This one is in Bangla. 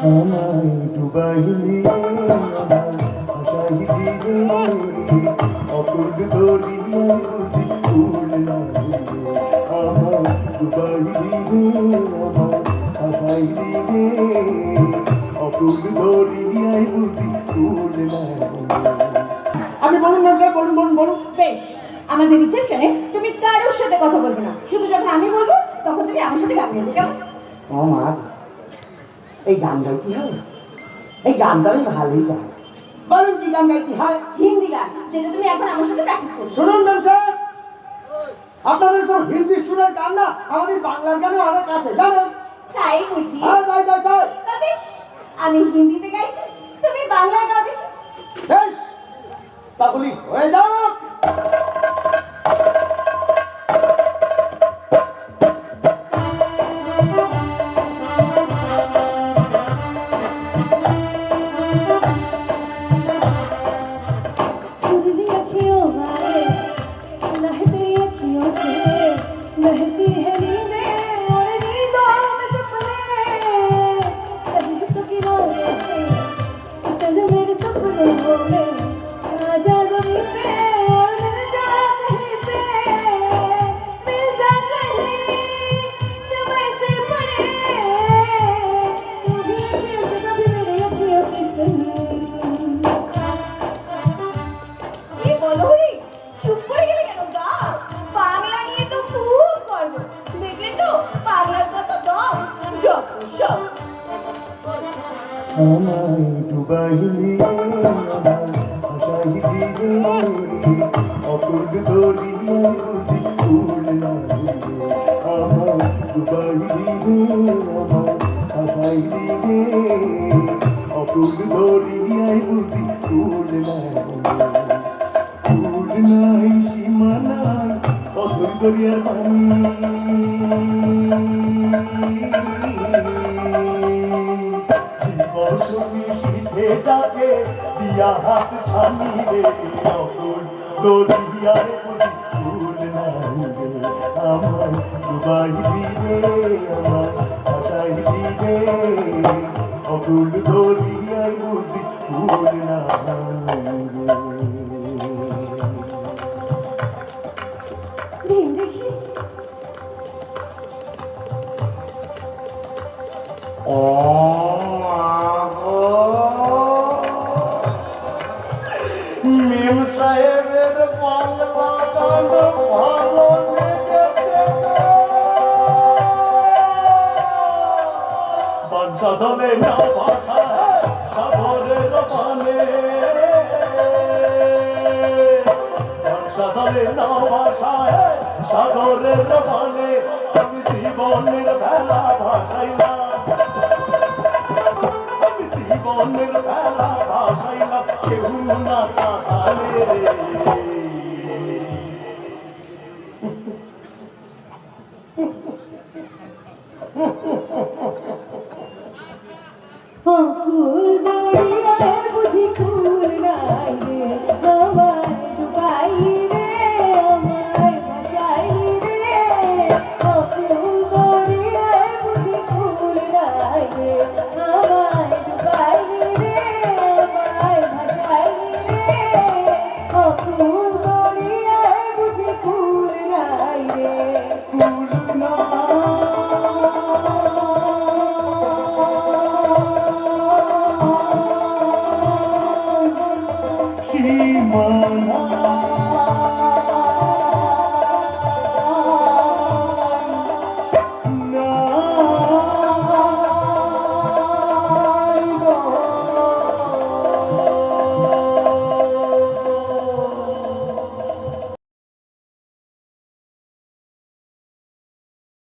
আমায় ডুবাইলি ভাসাই দিলে অকুল দরিয়ায় বুঝি ফুল লাগে আমায় ডুবাইলি আমায় ভাসাই দিলে অকুল দরিয়ায় বুঝি ফুল লাগে। আপনি বলুন ম্যাম সাহেব, বলুন বলুন বলুন। বেশ, আমাদের রিসেপশনে তুমি কারোর সাথে কথা বলবে না, শুধু যখন আমি বলবো তখন তুমি আমার সাথে গান গাইবে, কেমন? ও মা, এই গান গাইতে হয়? এই গানটা আমি ভালোই গান। বলুন কি গান গাইতে হয়? হিন্দি গান, যেটা তুমি এখন আমার সাথে প্র্যাকটিস করছো। শুনুন ম্যাম সাহেব, আপনাদের সব হিন্দি সুরের গান না আমাদের বাংলার গানে অনেক আছে, জানেন? তাই বুঝি? হ্যাঁ, তাই তাই তাই। তা বেশ, আমি হিন্দিতে গাইছি, তুমি বাংলায় গাও দেখি। বেশ, তাহলে হয়ে যাক। बहती है नींदें और नींदों में सपने, कभी तो किनारे से चल मेरे सपनों में, आजा ज़मीं पे और मिल जा कहीं पे, मिल जा कहीं समय से परे, तू भी अखियों से कभी मेरी अखियों से सुन। ये बोलो ही चुप করে গেলে কেন? গাও, বাংলা নিয়ে তো খুব গর্ব, দেখলে তো বাংলার কত দম, যত সব। আমায় ডুবাইলি ভাসাই দিলে অকুল দরিয়ায় বুঝি ফুল লাগে আমায় ডুবাইলি আমায় ভাসাই দিলে অকুল দরিয়ায় বুঝি ফুল লাগে ফুল নাই সীমা নাই অকুল দরিয়ার শীতে ডাকে দিয়া হাত ছানি রে অকুল দরিয়ায় বুঝি ফুল নাই রে আমায় ডুবাই দিবে আমায় ভাসাই দিবে অকুল দরিয়ায় বুঝি ফুল নাই রে। ভিনদেশি মেম সাহেবের বাংলা গান ভালো লেগেছে বাঞ্ছা ধরে না ভাষা সাগরের পানে বাঞ্ছা ধরে না ভাষা সাগরের পানে আমি জীবনের বেলা ভাষাইলাম